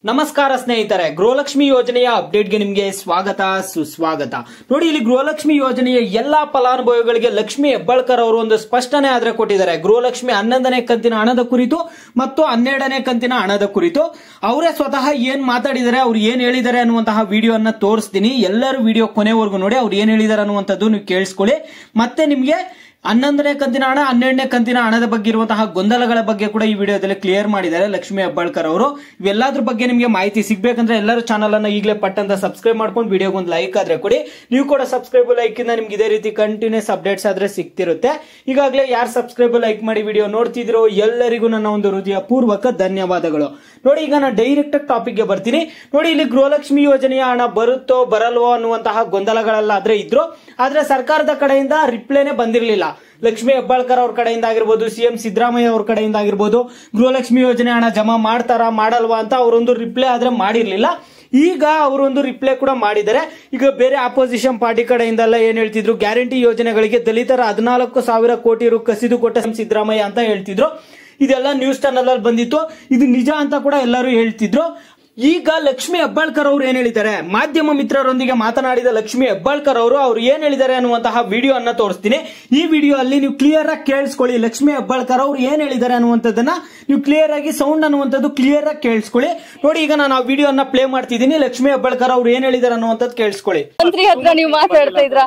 ನಮಸ್ಕಾರ ಸ್ನೇಹಿತರೆ, ಗೃಹಲಕ್ಷ್ಮಿ ಯೋಜನೆಯ ಅಪ್ಡೇಟ್ಗೆ ನಿಮಗೆ ಸ್ವಾಗತ ಸುಸ್ವಾಗತ. ನೋಡಿ, ಇಲ್ಲಿ ಗೃಹಲಕ್ಷ್ಮಿ ಯೋಜನೆಯ ಎಲ್ಲಾ ಫಲಾನುಭವಿಗಳಿಗೆ ಲಕ್ಷ್ಮಿ ಹೆಬ್ಬಾಳ್ಕರ್ ಅವರು ಒಂದು ಸ್ಪಷ್ಟನೆ ಆದ್ರೆ ಕೊಟ್ಟಿದ್ದಾರೆ. ಗೃಹಲಕ್ಷ್ಮಿ 11ನೇ ಕಂತಿನ ಹಣದ ಕುರಿತು ಮತ್ತು 12ನೇ ಕಂತಿನ ಹಣದ ಕುರಿತು ಅವರೇ ಸ್ವತಃ ಏನ್ ಮಾತಾಡಿದ್ದಾರೆ, ಅವ್ರು ಏನ್ ಹೇಳಿದ್ದಾರೆ ಅನ್ನುವಂತಹ ವಿಡಿಯೋನ ತೋರಿಸ್ತೀನಿ. ಎಲ್ಲರೂ ವಿಡಿಯೋ ಕೊನೆವರೆಗೂ ನೋಡಿ, ಅವ್ರು ಏನ್ ಹೇಳಿದ್ದಾರೆ ಅನ್ನುವಂಥದ್ದು ನೀವು ಕೇಳಿಸ್ಕೊಳ್ಳಿ. ಮತ್ತೆ ನಿಮ್ಗೆ 11ನೇ ಕಂತಿನ ಹಣ 12ನೇ ಕಂತಿನ ಹಣದ ಬಗ್ಗೆ ಇರುವಂತಹ ಗೊಂದಲಗಳ ಬಗ್ಗೆ ಕೂಡ ಈ ವಿಡಿಯೋದಲ್ಲಿ ಕ್ಲಿಯರ್ ಮಾಡಿದ್ದಾರೆ ಲಕ್ಷ್ಮಿ ಹೆಬ್ಬಾಳ್ಕರ್ ಅವರು. ಇವೆಲ್ಲದ್ರ ಬಗ್ಗೆ ನಿಮಗೆ ಮಾಹಿತಿ ಸಿಗ್ಬೇಕಂದ್ರೆ ಎಲ್ಲರೂ ಚಾನಲ್ ಅನ್ನ ಈಗಲೇ ಪಟ್ಟಂತ ಸಬ್ಸ್ಕ್ರೈಬ್ ಮಾಡ್ಕೊಂಡು ವಿಡಿಯೋಗೆ ಒಂದು ಲೈಕ್ ಆದ್ರೆ ಕೊಡಿ. ನೀವು ಕೂಡ ಸಬ್ಸ್ಕ್ರೈಬ್ ಲೈಕ್ ಇಂದ ನಿಮ್ಗೆ ಇದೇ ರೀತಿ ಕಂಟಿನ್ಯೂಸ್ ಅಪ್ಡೇಟ್ಸ್ ಆದ್ರೆ ಸಿಗ್ತಿರುತ್ತೆ. ಈಗಾಗಲೇ ಯಾರು ಸಬ್ಸ್ಕ್ರೈಬ್ ಲೈಕ್ ಮಾಡಿ ವಿಡಿಯೋ ನೋಡ್ತಿದ್ರು ಎಲ್ಲರಿಗೂ ನನ್ನ ಒಂದು ಹೃದಯ ಪೂರ್ವಕ ಧನ್ಯವಾದಗಳು. ನೋಡಿ, ಈಗ ನಾನು ಡೈರೆಕ್ಟ್ ಟಾಪಿಕ್ ಗೆ ಬರ್ತೀನಿ. ನೋಡಿ, ಇಲ್ಲಿ ಗೃಹಲಕ್ಷ್ಮಿ ಯೋಜನೆಯ ಹಣ ಬರುತ್ತೋ ಬರಲ್ವೋ ಅನ್ನುವಂತಹ ಗೊಂದಲಗಳೆಲ್ಲ ಆದ್ರೆ ಸರ್ಕಾರದ ಕಡೆಯಿಂದ ರಿಪ್ಲೈನೇ ಬಂದಿರಲಿಲ್ಲ. ಲಕ್ಷ್ಮಿ ಹೆಬ್ಬಾಳ್ಕರ್ ಅವ್ರ ಕಡೆಯಿಂದ ಆಗಿರ್ಬೋದು, ಸಿಎಂ ಸಿದ್ದರಾಮಯ್ಯ ಅವ್ರ ಕಡೆಯಿಂದ ಆಗಿರ್ಬೋದು, ಗೃಹಲಕ್ಷ್ಮಿ ಯೋಜನೆ ಹಣ ಜಮಾ ಮಾಡ್ತಾರಾ ಮಾಡಲ್ವಾ ಅಂತ ಅವರೊಂದು ರಿಪ್ಲೈ ಆದ್ರೆ ಮಾಡಿರ್ಲಿಲ್ಲ. ಈಗ ಅವರೊಂದು ರಿಪ್ಲೈ ಕೂಡ ಮಾಡಿದ್ದಾರೆ. ಈಗ ಬೇರೆ ಆಪೋಸಿಷನ್ ಪಾರ್ಟಿ ಕಡೆಯಿಂದ ಎಲ್ಲ ಏನ್ ಹೇಳ್ತಿದ್ರು, ಗ್ಯಾರಂಟಿ ಯೋಜನೆಗಳಿಗೆ ದಲಿತರ 14,000 ಕೋಟಿ ರು ಕಸಿದು ಕೊಟ್ಟ ಸಿದ್ದರಾಮಯ್ಯ ಅಂತ ಹೇಳ್ತಿದ್ರು. ಇದೆಲ್ಲ ನ್ಯೂಸ್ ಚಾನಲ್ ಅಲ್ಲಿ ಬಂದಿತ್ತು. ಇದು ನಿಜ ಅಂತ ಕೂಡ ಎಲ್ಲರೂ ಹೇಳ್ತಿದ್ರು. ಈಗ ಲಕ್ಷ್ಮಿ ಹೆಬ್ಬಾಳ್ಕರ್ ಅವರು ಏನ್ ಹೇಳಿದ್ದಾರೆ, ಮಾಧ್ಯಮ ಮಿತ್ರರೊಂದಿಗೆ ಮಾತನಾಡಿದ ಲಕ್ಷ್ಮಿ ಹೆಬ್ಬಾಳ್ಕರ್ ಅವರು ಏನ್ ಹೇಳಿದ್ದಾರೆ ಅನ್ನುವಂತಹ ವಿಡಿಯೋ ಅನ್ನ ತೋರಿಸ್ತೀನಿ. ಈ ವಿಡಿಯೋ ಅಲ್ಲಿ ನೀವು ಕ್ಲಿಯರ್ ಆಗಿ ಕೇಳಿಸ್ಕೊಳ್ಳಿ. ಲಕ್ಷ್ಮಿ ಹೆಬ್ಬಾಳ್ಕರ್ ಅವರು ಏನ್ ಹೇಳಿದ್ದಾರೆ ಅನ್ನುವಂಥದ್ದನ್ನ ನೀವು ಕ್ಲಿಯರ್ ಆಗಿ ಸೌಂಡ್ ಅನ್ನುವಂಥದ್ದು ಕ್ಲಿಯರ್ ಆಗಿ ಕೇಳಿಸ್ಕೊಳ್ಳಿ. ನೋಡಿ, ಈಗ ನಾನು ಆ ವಿಡಿಯೋ ಅನ್ನ ಪ್ಲೇ ಮಾಡ್ತಿದ್ದೀನಿ. ಲಕ್ಷ್ಮಿ ಹೆಬ್ಬಾಳ್ಕರ್ ಅವರು ಏನ್ ಹೇಳಿದ್ದಾರೆ ಅನ್ನುವಂಥದ್ದು ಕೇಳಿಸ್ಕೊಳ್ಳಿ. ಮಂತ್ರಿ ಹತ್ರ ನೀವು ಮಾತಾಡ್ತಾ ಇದ್ರ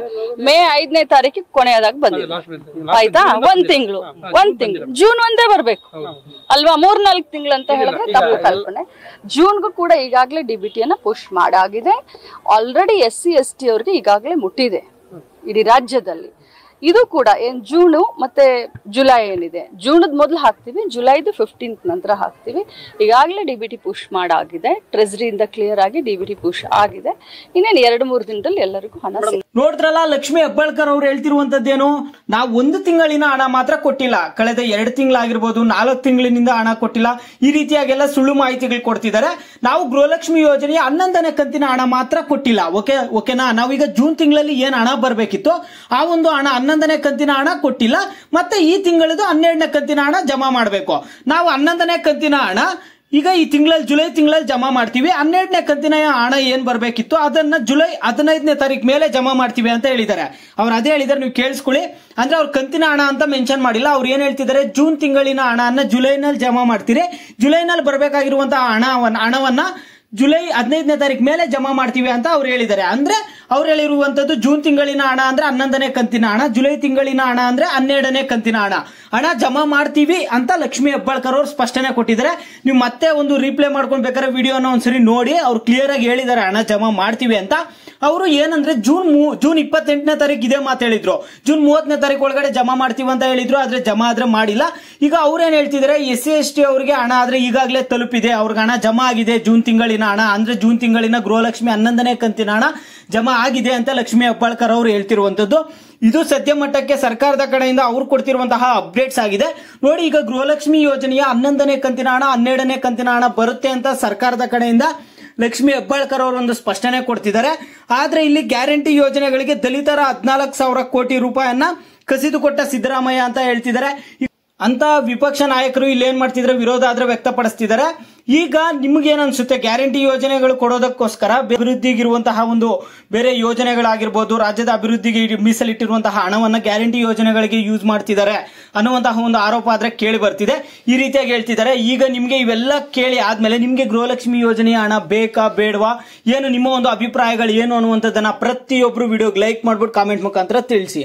ಮೇ 5ನೇ ತಾರೀಕಿಗೆ ಕೊನೆಯದಾಗ ಬಂದಿದೆ, ಆಯ್ತಾ? ಒಂದ್ ತಿಂಗಳು ಜೂನ್ ಒಂದೇ ಬರ್ಬೇಕು ಅಲ್ವಾ? 3-4 ತಿಂಗಳು ಅಂತ ಹೇಳಿದ್ರೆ ತಪ್ಪು ಕಲ್ಪನೆ. ಜೂನ್ಗೂ ಕೂಡ ಈಗಾಗಲೇ ಡಿಬಿಟಿಯನ್ನ ಪುಷ್ ಮಾಡಾಗಿದೆ. ಆಲ್ರೆಡಿ SC ST ಅವ್ರಿಗೆ ಈಗಾಗಲೇ ಮುಟ್ಟಿದೆ ಇಡೀ ರಾಜ್ಯದಲ್ಲಿ. ಇದು ಕೂಡ ಜೂನ್ ಮತ್ತೆ ಜುಲೈ ಏನಿದೆ, ಜೂನದ ಮೊದಲು ಹಾಕ್ತಿವಿ, ಜುಲೈದು 15th ನಂತರ ಹಾಕ್ತಿವಿ. ಈಗಾಗಲೇ ಡಿಬಿಟಿ ಪುಷ್ ಮಾಡಾಗಿದೆ. ಟ್ರೆಜರಿಯಿಂದ ಕ್ಲಿಯರ್ ಆಗಿ ಡಿಬಿಟಿ ಪುಷ್ ಆಗಿದೆ. ಇನ್ನೇನು 2-3 ದಿನದಲ್ಲಿ ಎಲ್ಲರಿಗೂ ಹಣ ನೋಡಿದ್ರಲ್ಲ. ಲಕ್ಷ್ಮಿ ಹೆಬ್ಬಾಳ್ಕರ್ ಅವ್ರು ಹೇಳ್ತಿರುವಂತದ್ದೇನು, ನಾವು 1 ತಿಂಗಳಿನ ಹಣ ಮಾತ್ರ ಕೊಟ್ಟಿಲ್ಲ, ಕಳೆದ 2 ತಿಂಗಳಾಗಿರ್ಬೋದು, 4 ತಿಂಗಳಿನಿಂದ ಹಣ ಕೊಟ್ಟಿಲ್ಲ, ಈ ರೀತಿಯಾಗೆಲ್ಲ ಸುಳ್ಳು ಮಾಹಿತಿಗಳು ಕೊಡ್ತಿದ್ದಾರೆ. ನಾವು ಗೃಹಲಕ್ಷ್ಮಿ ಯೋಜನೆಯ 11ನೇ ಕಂತಿನ ಹಣ ಮಾತ್ರ ಕೊಟ್ಟಿಲ್ಲ. ಓಕೆನಾ? ನಾವೀಗ ಜೂನ್ ತಿಂಗಳಲ್ಲಿ ಏನ್ ಹಣ ಬರ್ಬೇಕಿತ್ತು ಆ ಒಂದು ಹಣ 11ನೇ ಕಂತಿನ ಹಣ ಕೊಟ್ಟಿಲ್ಲ. ಮತ್ತೆ ಈ ತಿಂಗಳದು 12ನೇ ಕಂತಿನ ಹಣ ಜಮಾ ಮಾಡಬೇಕು. ನಾವು 11ನೇ ಕಂತಿನ ಹಣ ಈಗ ಈ ತಿಂಗಳಲ್ಲಿ ಜುಲೈ ತಿಂಗಳಲ್ಲಿ ಜಮಾ ಮಾಡ್ತೀವಿ. 12ನೇ ಕಂತಿನ ಹಣ ಏನ್ ಬರ್ಬೇಕಿತ್ತು ಅದನ್ನ ಜುಲೈ 15ನೇ ತಾರೀಕು ಮೇಲೆ ಜಮಾ ಮಾಡ್ತೀವಿ ಅಂತ ಹೇಳಿದ್ದಾರೆ. ಅವ್ರು ಅದೇ ಹೇಳಿದಾರೆ, ನೀವು ಕೇಳಿಸ್ಕೊಳ್ಳಿ. ಅಂದ್ರೆ ಅವ್ರ ಕಂತಿನ ಹಣ ಅಂತ ಮೆನ್ಷನ್ ಮಾಡಿಲ್ಲ. ಅವ್ರು ಏನ್ ಹೇಳ್ತಿದ್ದಾರೆ, ಜೂನ್ ತಿಂಗಳಿನ ಹಣವನ್ನ ಜುಲೈನಲ್ಲಿ ಜಮಾ ಮಾಡ್ತೀರಿ, ಜುಲೈನಲ್ಲಿ ಬರ್ಬೇಕಾಗಿರುವಂತಹ ಹಣವನ್ನ ಜುಲೈ 15ನೇ ತಾರೀಕು ಮೇಲೆ ಜಮಾ ಮಾಡ್ತೀವಿ ಅಂತ ಅವ್ರು ಹೇಳಿದ್ದಾರೆ. ಅಂದ್ರೆ ಅವ್ರು ಹೇಳಿರುವಂತದ್ದು ಜೂನ್ ತಿಂಗಳಿನ ಹಣ ಅಂದ್ರೆ 11ನೇ ಕಂತಿನ ಹಣ, ಜುಲೈ ತಿಂಗಳಿನ ಹಣ ಅಂದ್ರೆ 12ನೇ ಕಂತಿನ ಹಣ ಜಮಾ ಮಾಡ್ತೀವಿ ಅಂತ ಲಕ್ಷ್ಮಿ ಹೆಬ್ಬಾಳ್ಕರ್ ಅವರು ಸ್ಪಷ್ಟನೆ ಕೊಟ್ಟಿದ್ದಾರೆ. ನೀವು ಮತ್ತೆ ಒಂದು ರೀಪ್ಲೇ ಮಾಡ್ಕೊಂಡು ಬೇಕಾದ್ರೆ ವಿಡಿಯೋನ ಒಂದ್ಸರಿ ನೋಡಿ. ಅವ್ರು ಕ್ಲಿಯರ್ ಆಗಿ ಹೇಳಿದ್ದಾರೆ ಹಣ ಜಮಾ ಮಾಡ್ತೀವಿ ಅಂತ. ಅವರು ಏನಂದ್ರೆ ಜೂನ್ 28ನೇ ತಾರೀಕು ಇದೇ ಮಾತು ಹೇಳಿದ್ರು, ಜೂನ್ 30ನೇ ತಾರೀಕು ಒಳಗಡೆ ಜಮಾ ಮಾಡ್ತೀವಿ ಅಂತ ಹೇಳಿದ್ರು. ಆದ್ರೆ ಜಮಾ ಆದ್ರೆ ಮಾಡಿಲ್ಲ. ಈಗ ಅವ್ರೇನ್ ಹೇಳ್ತಿದ್ದಾರೆ, SC ST ಅವರಿಗೆ ಹಣ ಆದ್ರೆ ಈಗಾಗಲೇ ತಲುಪಿದೆ, ಅವ್ರಿಗೆ ಹಣ ಜಮಾ ಆಗಿದೆ. ಜೂನ್ ತಿಂಗಳಿನ ಹಣ ಅಂದ್ರೆ ಜೂನ್ ತಿಂಗಳಿನ ಗೃಹಲಕ್ಷ್ಮಿ 11ನೇ ಕಂತಿನ ಹಣ ಜಮಾ ಆಗಿದೆ ಅಂತ ಲಕ್ಷ್ಮಿ ಹೆಬ್ಬಾಳ್ಕರ್ ಅವರು ಹೇಳ್ತಿರುವಂತದ್ದು. ಇದು ಸದ್ಯ ಮಟ್ಟಕ್ಕೆ ಸರ್ಕಾರದ ಕಡೆಯಿಂದ ಅವ್ರು ಕೊಡ್ತಿರುವಂತಹ ಅಪ್ಡೇಟ್ಸ್ ಆಗಿದೆ. ನೋಡಿ, ಈಗ ಗೃಹಲಕ್ಷ್ಮಿ ಯೋಜನೆಯ 11ನೇ ಕಂತಿನ ಹಣ 12ನೇ ಕಂತಿನ ಹಣ ಬರುತ್ತೆ ಅಂತ ಸರ್ಕಾರದ ಕಡೆಯಿಂದ ಲಕ್ಷ್ಮಿ ಹೆಬ್ಬಾಳ್ಕರ್ ಅವರು ಒಂದು ಸ್ಪಷ್ಟನೆ ಕೊಡ್ತಿದ್ದಾರೆ. ಆದ್ರೆ ಇಲ್ಲಿ ಗ್ಯಾರಂಟಿ ಯೋಜನೆಗಳಿಗೆ ದಲಿತರ 14,000 ಕೋಟಿ ರೂಪಾಯಿಯನ್ನ ಕಸಿದು ಕೊಟ್ಟ ಸಿದ್ದರಾಮಯ್ಯ ಅಂತ ಹೇಳ್ತಿದ್ದಾರೆ. ಅಂತ ವಿಪಕ್ಷ ನಾಯಕರು ಇಲ್ಲಿ ಏನ್ ಮಾಡ್ತಿದ್ರೆ, ವಿರೋಧ ಆದ್ರೆ ವ್ಯಕ್ತಪಡಿಸ್ತಿದ್ದಾರೆ. ಈಗ ನಿಮ್ಗೇನ್ ಅನ್ಸುತ್ತೆ, ಗ್ಯಾರಂಟಿ ಯೋಜನೆಗಳು ಕೊಡೋದಕ್ಕೋಸ್ಕರ ಅಭಿವೃದ್ಧಿಗಿರುವಂತಹ ಒಂದು ಬೇರೆ ಯೋಜನೆಗಳಾಗಿರ್ಬೋದು, ರಾಜ್ಯದ ಅಭಿವೃದ್ಧಿಗೆ ಮೀಸಲಿಟ್ಟಿರುವಂತಹ ಹಣವನ್ನ ಗ್ಯಾರಂಟಿ ಯೋಜನೆಗಳಿಗೆ ಯೂಸ್ ಮಾಡ್ತಿದ್ದಾರೆ ಅನ್ನುವಂತಹ ಒಂದು ಆರೋಪ ಆದ್ರೆ ಕೇಳಿ ಬರ್ತಿದೆ. ಈ ರೀತಿಯಾಗಿ ಹೇಳ್ತಿದ್ದಾರೆ. ಈಗ ನಿಮ್ಗೆ ಇವೆಲ್ಲ ಕೇಳಿ ಆದ್ಮೇಲೆ ನಿಮ್ಗೆ ಗೃಹಲಕ್ಷ್ಮಿ ಯೋಜನೆಯ ಹಣ ಬೇಕಾ ಬೇಡವಾ, ಏನು ನಿಮ್ಮ ಒಂದು ಅಭಿಪ್ರಾಯಗಳು ಏನು ಅನ್ನುವಂಥದ್ದನ್ನ ಪ್ರತಿಯೊಬ್ರು ವಿಡಿಯೋಗೆ ಲೈಕ್ ಮಾಡ್ಬಿಟ್ಟು ಕಾಮೆಂಟ್ ಮುಖಾಂತರ ತಿಳಿಸಿ.